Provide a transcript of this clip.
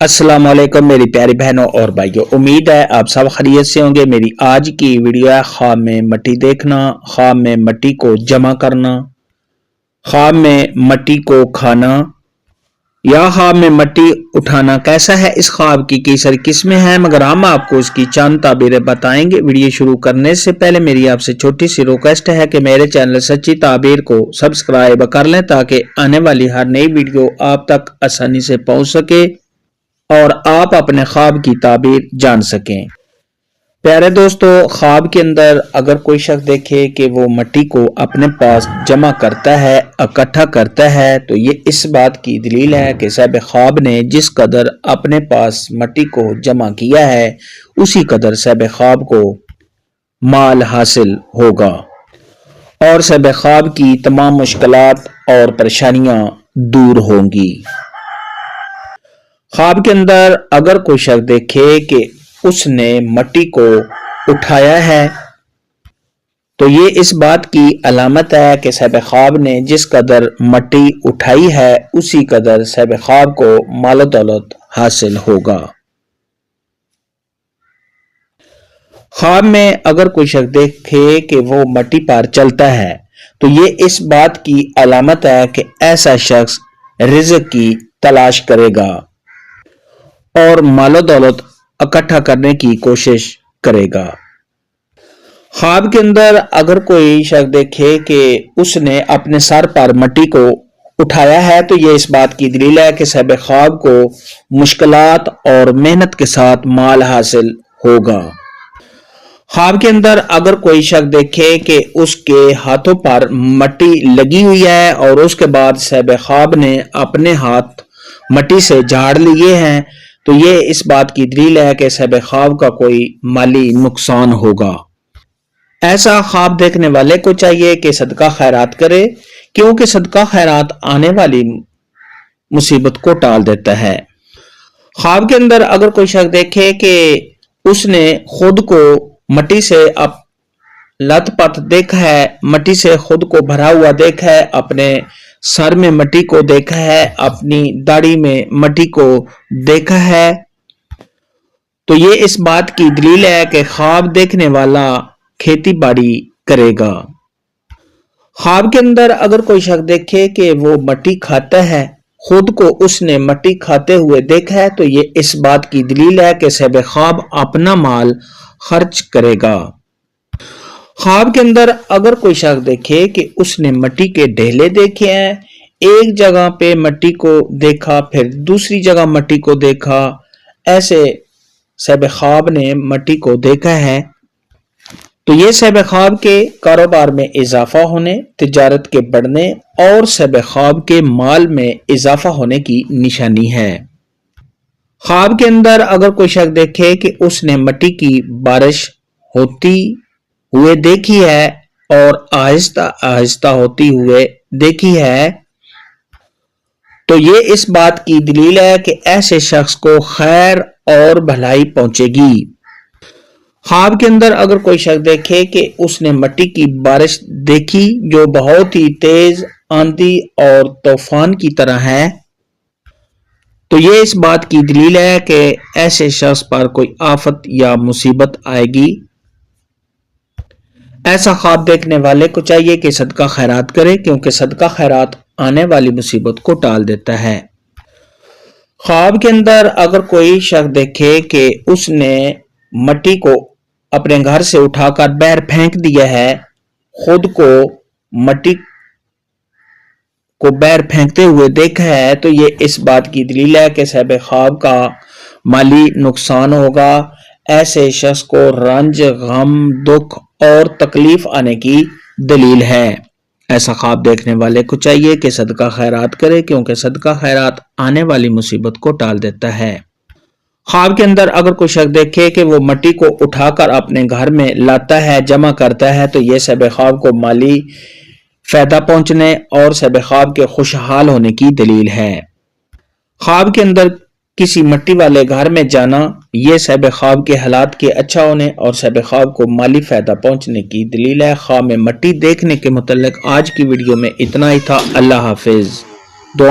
السلام علیکم میری پیاری بہنوں اور بھائیوں، امید ہے آپ سب خیریت سے ہوں گے۔ میری آج کی ویڈیو ہے خواب میں مٹی دیکھنا، خواب میں مٹی کو جمع کرنا، خواب میں مٹی کو کھانا یا خواب میں مٹی اٹھانا کیسا ہے۔ اس خواب کی کئی ساری قسمیں ہیں مگر ہم آپ کو اس کی چند تعبیریں بتائیں گے۔ ویڈیو شروع کرنے سے پہلے میری آپ سے چھوٹی سی ریکویسٹ ہے کہ میرے چینل سچی تعبیر کو سبسکرائب کر لیں تاکہ آنے والی ہر نئی ویڈیو آپ تک آسانی سے پہنچ سکے اور آپ اپنے خواب کی تعبیر جان سکیں۔ پیارے دوستو، خواب کے اندر اگر کوئی شخص دیکھے کہ وہ مٹی کو اپنے پاس جمع کرتا ہے، اکٹھا کرتا ہے، تو یہ اس بات کی دلیل ہے کہ صاحب خواب نے جس قدر اپنے پاس مٹی کو جمع کیا ہے اسی قدر صاحب خواب کو مال حاصل ہوگا اور صاحب خواب کی تمام مشکلات اور پریشانیاں دور ہوں گی۔ خواب کے اندر اگر کوئی شخص دیکھے کہ اس نے مٹی کو اٹھایا ہے تو یہ اس بات کی علامت ہے کہ صاحب خواب نے جس قدر مٹی اٹھائی ہے اسی قدر صاحب خواب کو مال و دولت حاصل ہوگا۔ خواب میں اگر کوئی شخص دیکھے کہ وہ مٹی پر چلتا ہے تو یہ اس بات کی علامت ہے کہ ایسا شخص رزق کی تلاش کرے گا اور مال و دولت اکٹھا کرنے کی کوشش کرے گا۔ خواب کے اندر اگر کوئی شخص دیکھے کہ اس نے اپنے سر پر مٹی کو اٹھایا ہے تو یہ اس بات کی دلیل ہے کہ صاحب خواب کو مشکلات اور محنت کے ساتھ مال حاصل ہوگا۔ خواب کے اندر اگر کوئی شخص دیکھے کہ اس کے ہاتھوں پر مٹی لگی ہوئی ہے اور اس کے بعد صاحب خواب نے اپنے ہاتھ مٹی سے جھاڑ لیے ہیں تو یہ اس بات کی دلیل ہے کہ صاحب خواب کا کوئی مالی نقصان ہوگا۔ ایسا خواب دیکھنے والے کو چاہیے کہ صدقہ خیرات کرے کیونکہ صدقہ خیرات آنے والی مصیبت کو ٹال دیتا ہے۔ خواب کے اندر اگر کوئی شخص دیکھے کہ اس نے خود کو مٹی سے لت پت دیکھا ہے، مٹی سے خود کو بھرا ہوا دیکھا ہے، اپنے سر میں مٹی کو دیکھا ہے، اپنی داڑھی میں مٹی کو دیکھا ہے تو یہ اس بات کی دلیل ہے کہ خواب دیکھنے والا کھیتی باڑی کرے گا۔ خواب کے اندر اگر کوئی شخص دیکھے کہ وہ مٹی کھاتا ہے، خود کو اس نے مٹی کھاتے ہوئے دیکھا ہے تو یہ اس بات کی دلیل ہے کہ صاحب خواب اپنا مال خرچ کرے گا۔ خواب کے اندر اگر کوئی شخص دیکھے کہ اس نے مٹی کے ڈھیلے دیکھے ہیں، ایک جگہ پہ مٹی کو دیکھا پھر دوسری جگہ مٹی کو دیکھا، ایسے صاحب خواب نے مٹی کو دیکھا ہے تو یہ صاحب خواب کے کاروبار میں اضافہ ہونے، تجارت کے بڑھنے اور صاحب خواب کے مال میں اضافہ ہونے کی نشانی ہے۔ خواب کے اندر اگر کوئی شخص دیکھے کہ اس نے مٹی کی بارش ہوتی ہوئے دیکھی ہے اور آہستہ آہستہ ہوتی ہوئے دیکھی ہے تو یہ اس بات کی دلیل ہے کہ ایسے شخص کو خیر اور بھلائی پہنچے گی۔ خواب کے اندر اگر کوئی شخص دیکھے کہ اس نے مٹی کی بارش دیکھی جو بہت ہی تیز آندھی اور طوفان کی طرح ہے تو یہ اس بات کی دلیل ہے کہ ایسے شخص پر کوئی آفت یا مصیبت آئے گی۔ ایسا خواب دیکھنے والے کو چاہیے کہ صدقہ خیرات کرے کیونکہ صدقہ خیرات آنے والی مصیبت کو ٹال دیتا ہے۔ خواب کے اندر اگر کوئی شخص دیکھے کہ اس نے مٹی کو اپنے گھر سے اٹھا کر باہر پھینک دیا ہے، خود کو مٹی کو باہر پھینکتے ہوئے دیکھا ہے تو یہ اس بات کی دلیل ہے کہ صاحب خواب کا مالی نقصان ہوگا۔ ایسے شخص کو رنج، غم، دکھ اور تکلیف آنے کی دلیل ہے۔ ایسا خواب دیکھنے والے کو چاہیے کہ صدقہ خیرات کرے کیونکہ صدقہ خیرات آنے والی مصیبت کو ٹال دیتا ہے۔ خواب کے اندر اگر کوئی شخص دیکھے کہ وہ مٹی کو اٹھا کر اپنے گھر میں لاتا ہے، جمع کرتا ہے تو یہ صاحب خواب کو مالی فائدہ پہنچنے اور صاحب خواب کے خوشحال ہونے کی دلیل ہے۔ خواب کے اندر کسی مٹی والے گھر میں جانا یہ صاحب خواب کے حالات کے اچھا ہونے اور صاحب خواب کو مالی فائدہ پہنچنے کی دلیل ہے۔ خواب میں مٹی دیکھنے کے متعلق آج کی ویڈیو میں اتنا ہی تھا۔ اللہ حافظ۔